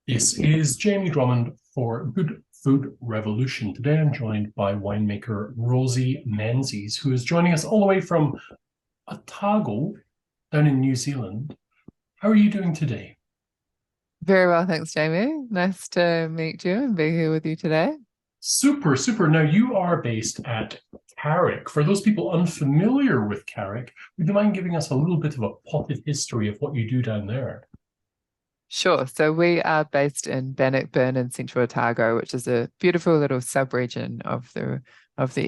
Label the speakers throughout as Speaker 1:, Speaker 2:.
Speaker 1: This is Jamie Drummond for Good Food Revolution. Today I'm joined by winemaker Rosie Menzies, who is joining us all the way from Otago down in New Zealand. How are you doing today?
Speaker 2: Very well, thanks, Jamie. Nice to meet you and be here with you today.
Speaker 1: Super, super. Now you are based at Carrick. For those people unfamiliar with Carrick, would you mind giving us a little bit of a potted history of what you do down there?
Speaker 2: Sure. So we are based in Bannockburn in Central Otago, which is a beautiful little sub-region of the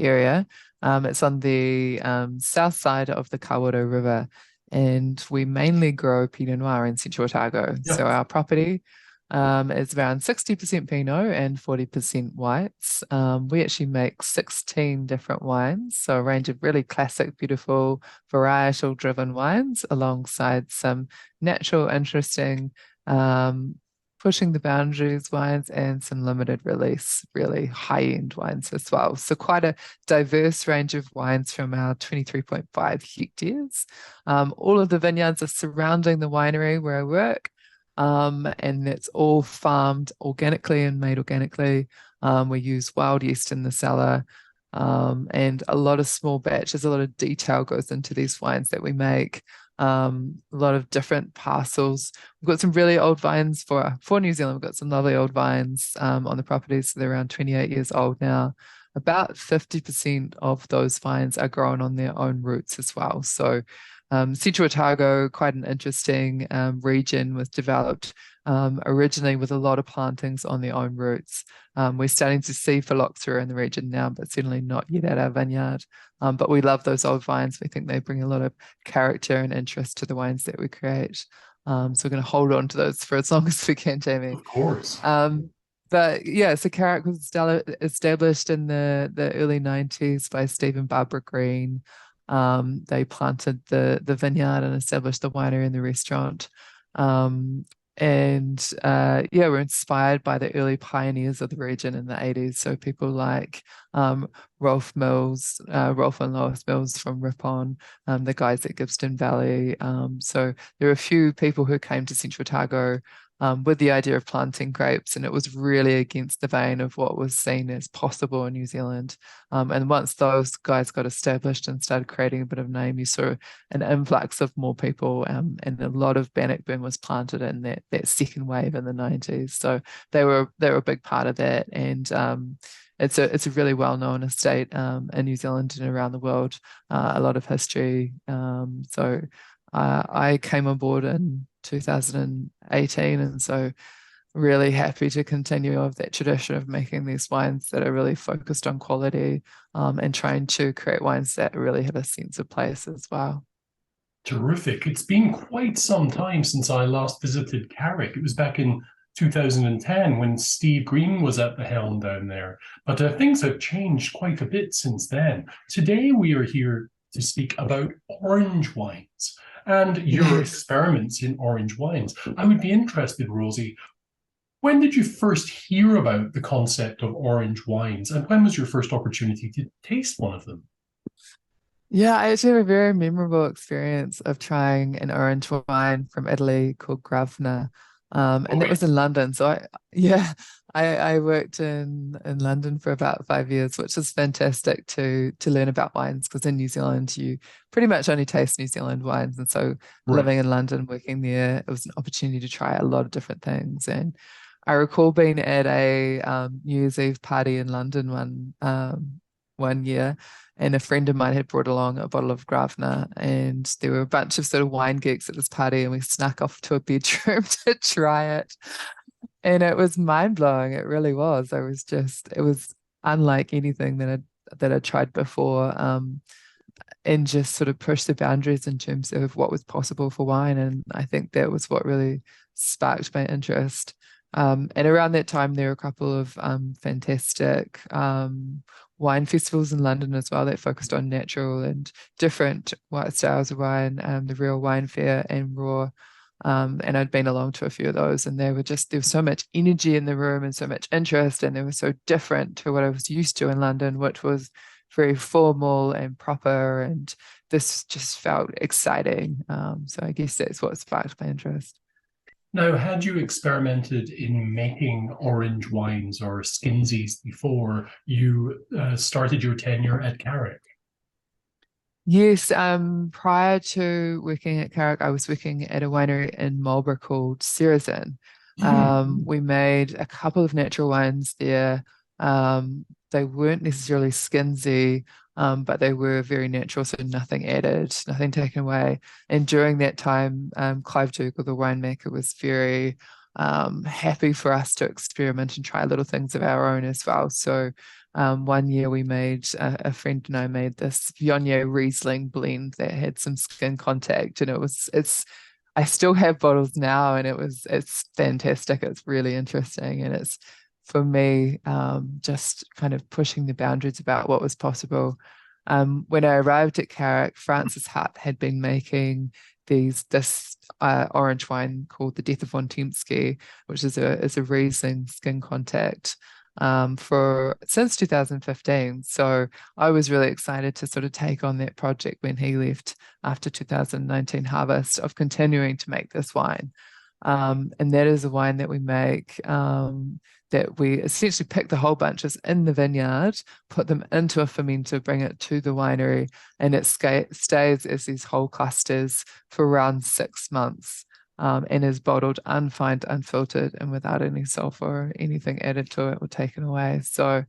Speaker 2: area. It's on the south side of the Kawerau River, and we mainly grow Pinot Noir in Central Otago. So
Speaker 1: Yep.
Speaker 2: our property is around 60% Pinot and 40% whites. We actually make 16 different wines, so a range of really classic, beautiful, varietal driven wines alongside some natural, interesting, um, pushing the boundaries wines and some limited release, really high-end wines as well. So quite a diverse range of wines from our 23.5 hectares. All of the vineyards are surrounding the winery where I work. And it's all farmed organically and made organically. We use wild yeast in the cellar, and a lot of small batches, a lot of detail goes into these wines that we make. A lot of different parcels. We've got some really old vines for New Zealand. We've got some lovely old vines on the properties. So they're around 28 years old now. About 50% of those vines are grown on their own roots as well. So Central Otago, quite an interesting region, was developed originally with a lot of plantings on their own roots. We're starting to see phylloxera in the region now, but certainly not yet at our vineyard. But we love those old vines. We think they bring a lot of character and interest to the wines that we create. So we're going to hold on to those for as long as we can, Jamie.
Speaker 1: Of course.
Speaker 2: Um, but yeah, so Carrick was established in the early 90s by Steve and Barbara Green. They planted the vineyard and established the winery and the restaurant. Um, yeah, we're inspired by the early pioneers of the region in the 80s. So people like um, Rolf and Lois Mills from Ripon, the guys at Gibbston Valley. So there are a few people who came to Central Otago with the idea of planting grapes, and it was really against the vein of what was seen as possible in New Zealand. And once those guys got established and started creating a bit of name, you saw an influx of more people, and a lot of Bannockburn was planted in that second wave in the 90s. So they were a big part of that, and it's a really well-known estate in New Zealand and around the world. A lot of history. I came on board in 2018, and so really happy to continue of that tradition of making these wines that are really focused on quality, and trying to create wines that really have a sense of place as well.
Speaker 1: Terrific. It's been quite some time since I last visited Carrick. It was back in 2010 when Steve Green was at the helm down there. But things have changed quite a bit since then. Today we are here to speak about orange wines and your
Speaker 2: Yes.
Speaker 1: experiments in orange wines. I would be interested, Rosie, when did you first hear about the concept of orange wines and when was your first opportunity to taste one of them?
Speaker 2: Yeah, I actually have a very memorable experience of trying an orange wine from Italy called Gravna.
Speaker 1: All
Speaker 2: And that
Speaker 1: right.
Speaker 2: was in London. So yeah, I worked in London for about 5 years, which is fantastic to learn about wines because in New Zealand you pretty much only taste New Zealand wines. And so
Speaker 1: Right.
Speaker 2: living in London, working there, it was an opportunity to try a lot of different things. And I recall being at a New Year's Eve party in London one year, and a friend of mine had brought along a bottle of Gravna, and there were a bunch of sort of wine geeks at this party, and we snuck off to a bedroom to try it. And it was mind blowing. It really was. It was unlike anything that I'd tried before, and just sort of pushed the boundaries in terms of what was possible for wine. And I think that was what really sparked my interest. And around that time, there were a couple of fantastic wine festivals in London as well that focused on natural and different white styles of wine, the Real Wine Fair and Raw. And I'd been along to a few of those, and there was so much energy in the room and so much interest, and they were so different to what I was used to in London, which was very formal and proper. And this just felt exciting. So I guess that's what sparked my interest.
Speaker 1: Now, had you experimented in making orange wines or skinsies before you started your tenure at Carrick?
Speaker 2: Yes, prior to working at Carrick, I was working at a winery in Marlborough called Saracen. We made a couple of natural wines there. They weren't necessarily skinsy, but they were very natural, so nothing added, nothing taken away. And during that time, Clive Dougal, the winemaker, was very happy for us to experiment and try little things of our own as well. So one year we made, a friend and I made this Viognier Riesling blend that had some skin contact, and I still have bottles now, and it's fantastic. It's really interesting, and it's for me just kind of pushing the boundaries about what was possible. When I arrived at Carrick, Francis Hutt had been making this orange wine called the Death of Von Tempsky, which is a Riesling skin contact for since 2015. So I was really excited to sort of take on that project when he left after 2019 harvest of continuing to make this wine. And that is a wine that we make that we essentially pick the whole bunches in the vineyard, put them into a fermenter, bring it to the winery, and it stays as these whole clusters for around 6 months. And is bottled unfined, unfiltered, and without any sulfur or anything added to it or taken away. So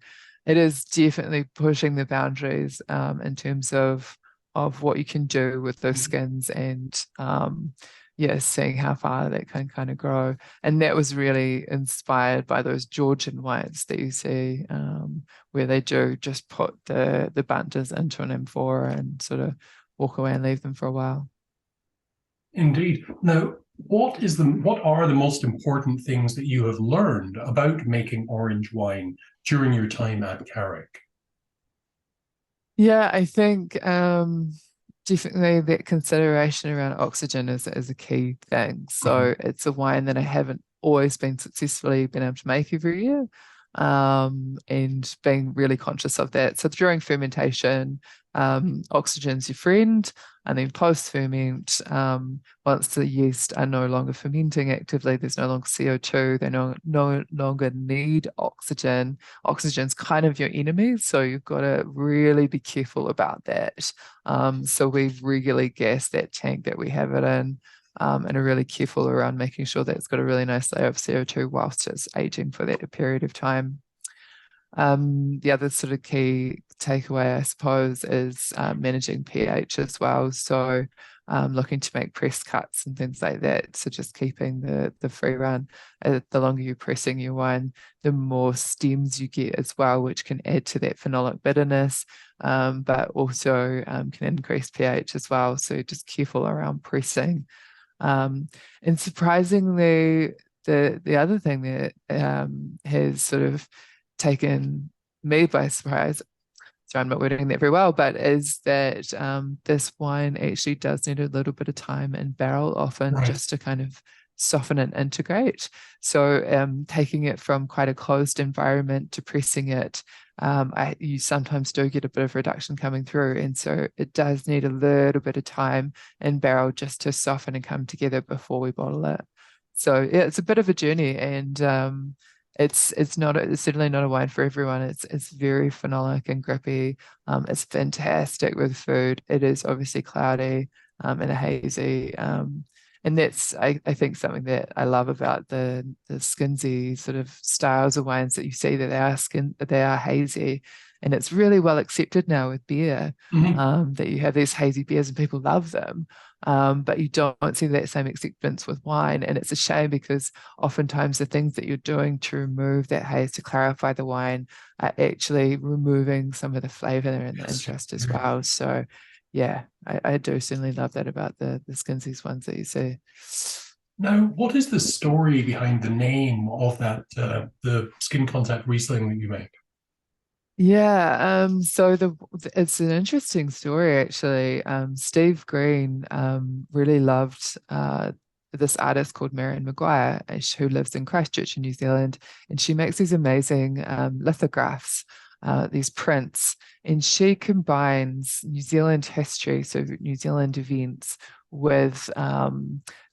Speaker 2: it is definitely pushing the boundaries in terms of what you can do with those skins and yeah, seeing how far that can kind of grow. And that was really inspired by those Georgian wines that you see where they do just put the bunches into an amphora and sort of walk away and leave them for a while.
Speaker 1: Indeed. Now, what are the most important things that you have learned about making orange wine during your time at Carrick?
Speaker 2: Yeah, I think definitely that consideration around oxygen is a key thing.
Speaker 1: Mhm.
Speaker 2: So it's a wine that I haven't always been successfully been able to make every year, and being really conscious of that. So during fermentation, oxygen's your friend, and then post ferment, once the yeast are no longer fermenting actively, there's no longer CO2, they no longer need oxygen. Oxygen's kind of your enemy, so you've got to really be careful about that. So we regularly gas that tank that we have it in, and are really careful around making sure that it's got a really nice layer of CO2 whilst it's aging for that period of time. The other sort of key takeaway, I suppose, is managing pH as well. So looking to make press cuts and things like that. So just keeping the free run. The longer you're pressing your wine, the more stems you get as well, which can add to that phenolic bitterness, but also can increase pH as well. So just careful around pressing. And surprisingly, the other thing that has sort of taken me by surprise, so I'm not wording that very well, but is that this wine actually does need a little bit of time in barrel often
Speaker 1: Right.
Speaker 2: just to kind of soften and integrate. So taking it from quite a closed environment to pressing it, you sometimes do get a bit of reduction coming through. And so it does need a little bit of time in barrel just to soften and come together before we bottle it. So yeah, it's a bit of a journey, and it's certainly not a wine for everyone. It's very phenolic and grippy. It's fantastic with food. It is obviously cloudy and a hazy. And that's I think something that I love about the skinsy sort of styles of wines that you see that they are hazy. And it's really well accepted now with beer,
Speaker 1: Mhm.
Speaker 2: that you have these hazy beers and people love them. But you don't see that same acceptance with wine. And it's a shame because oftentimes the things that you're doing to remove that haze, to clarify the wine, are actually removing some of the flavor and the
Speaker 1: Yes.
Speaker 2: interest as well. So yeah, I do certainly love that about the Skinsies ones that you see.
Speaker 1: Now, what is the story behind the name of that the skin contact Riesling that you make?
Speaker 2: Yeah, so it's an interesting story actually. Steve Green really loved this artist called Marion Maguire, who lives in Christchurch in New Zealand, and she makes these amazing lithographs, these prints, and she combines New Zealand history, so New Zealand events, with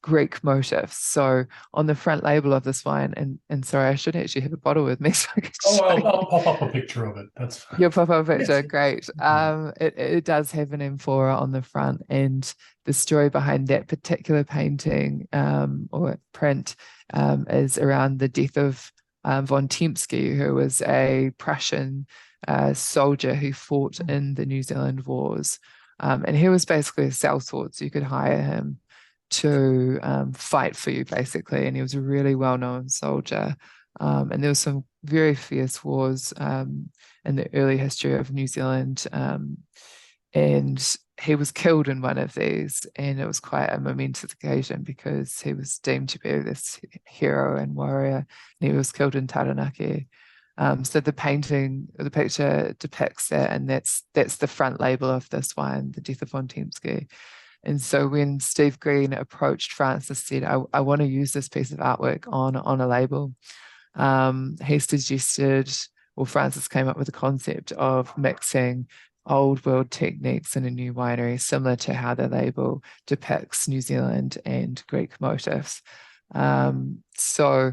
Speaker 2: Greek motifs. So on the front label of this wine, and sorry, I should actually have a bottle with me so I can
Speaker 1: Oh,
Speaker 2: show you.
Speaker 1: I'll pop up a picture of it. That's fine.
Speaker 2: Your pop-up
Speaker 1: Yes.
Speaker 2: picture, great. It does have an amphora on the front, and the story behind that particular painting or print is around the death of von Tempsky, who was a Prussian soldier who fought in the New Zealand wars. And he was basically a sellsword, so you could hire him to fight for you, basically. And he was a really well-known soldier. And there was some very fierce wars in the early history of New Zealand. And he was killed in one of these, and it was quite a momentous occasion because he was deemed to be this hero and warrior, and he was killed in Taranaki. So the painting, the picture depicts that, and that's the front label of this wine, The Death of Von Tempsky. And so when Steve Green approached Francis, said, I want to use this piece of artwork on a label. He suggested, well, Francis came up with the concept of mixing old world techniques in a new winery, similar to how the label depicts New Zealand and Greek motifs. So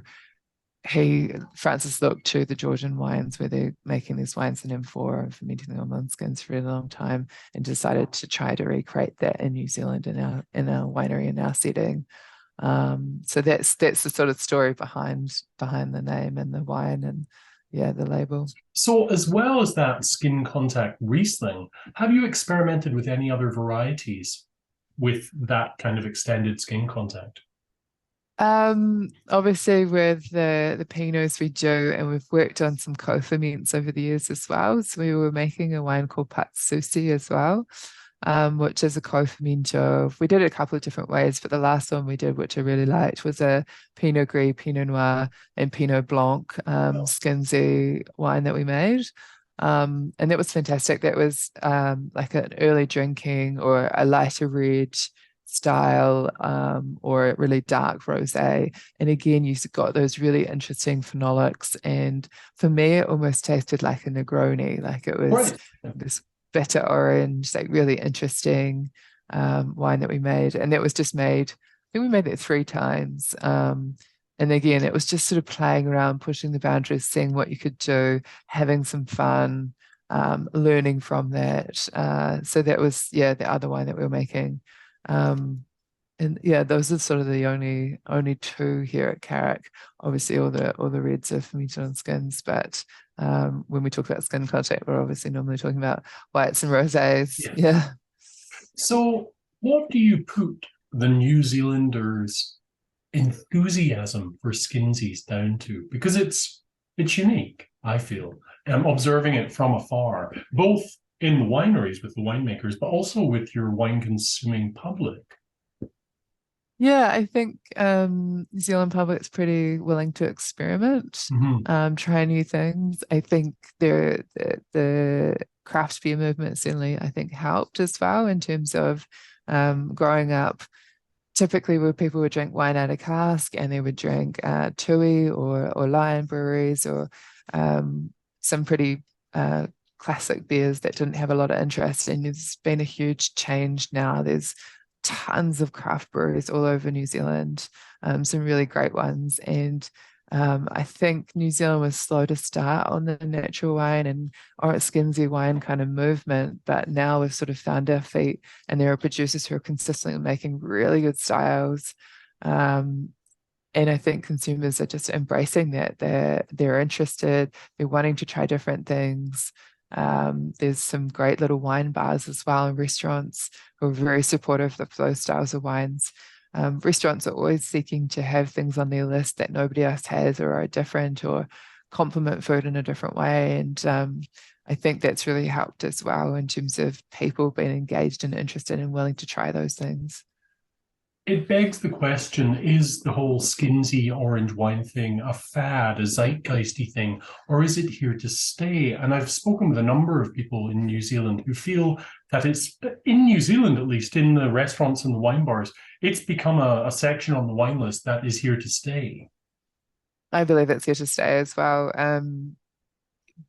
Speaker 2: Francis looked to the Georgian wines where they're making these wines in amphora and fermenting them on wineskins for a long time, and decided to try to recreate that in New Zealand in our winery, in our setting. So that's the sort of story behind the name and the wine and the label.
Speaker 1: So as well as that skin contact Riesling, have you experimented with any other varieties with that kind of extended skin contact?
Speaker 2: Obviously with the Pinots we do, and we've worked on some co-ferments over the years as well. So we were making a wine called Patsusi as well, which is a co-ferment of, we did it a couple of different ways, but the last one we did, which I really liked, was a Pinot Gris, Pinot Noir, and Pinot Blanc Skinsy wine that we made. And that was fantastic. That was like an early drinking or a lighter red style or a really dark rosé. And again, you got those really interesting phenolics. And for me, it almost tasted like a Negroni, like it was this bitter orange, like really interesting wine that we made. And that was just made, I think we made it 3 times. And again, it was just sort of playing around, pushing the boundaries, seeing what you could do, having some fun, learning from that. So that was, the other wine that we were making. And those are sort of the only 2 here at Carrick. Obviously, all the reds are fermented on skins, but when we talk about skin contact, we're obviously normally talking about whites and rosés.
Speaker 1: Yes.
Speaker 2: Yeah.
Speaker 1: So, what do you put the New Zealanders' enthusiasm for skinsies down to? Because it's unique, I feel. I'm observing it from afar, both in the wineries with the winemakers, but also with your wine consuming public.
Speaker 2: Yeah, I think New Zealand public's pretty willing to experiment, try new things. I think the craft beer movement certainly, I think, helped as well in terms of growing up. Typically, where people would drink wine out of cask, and they would drink Tui or Lion breweries or some pretty classic beers that didn't have a lot of interest. And there's been a huge change now. There's tons of craft breweries all over New Zealand, some really great ones. And I think New Zealand was slow to start on the natural wine and or skinsy wine kind of movement, but now we've sort of found our feet, and there are producers who are consistently making really good styles. And I think consumers are just embracing that. They're interested, they're wanting to try different things. There's some great little wine bars as well, and restaurants who are very supportive of those styles of wines. Restaurants are always seeking to have things on their list that nobody else has or are different or complement food in a different way. And I think that's really helped as well in terms of people being engaged and interested and willing to try those things.
Speaker 1: It begs the question, is the whole skinsy orange wine thing a fad, a zeitgeisty thing, or is it here to stay? And I've spoken with a number of people in New Zealand who feel that it's, in New Zealand at least, in the restaurants and the wine bars, it's become a section on the wine list that is here to stay.
Speaker 2: I believe it's here to stay as well.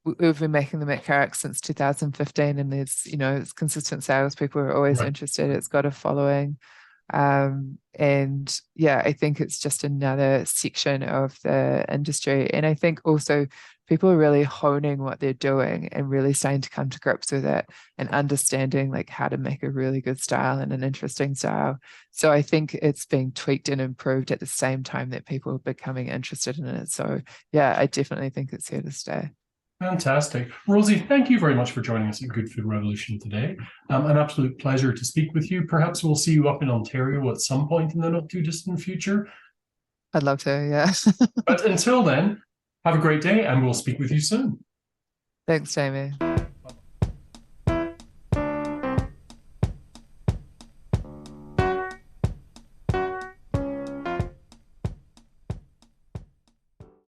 Speaker 2: We've been making them at Carrick since 2015, and there's, it's consistent sales. People are always interested. It's got a following. And yeah, I think it's just another section of the industry. And I think also people are really honing what they're doing and really starting to come to grips with it and understanding like how to make a really good style and an interesting style. So I think it's being tweaked and improved at the same time that people are becoming interested in it. So yeah, I definitely think it's here to stay.
Speaker 1: Fantastic. Rosie, thank you very much for joining us at Good Food Revolution today. An absolute pleasure to speak with you. Perhaps we'll see you up in Ontario at some point in the not too distant future.
Speaker 2: I'd love to, yeah.
Speaker 1: But until then, have a great day and we'll speak with you soon.
Speaker 2: Thanks, Jamie.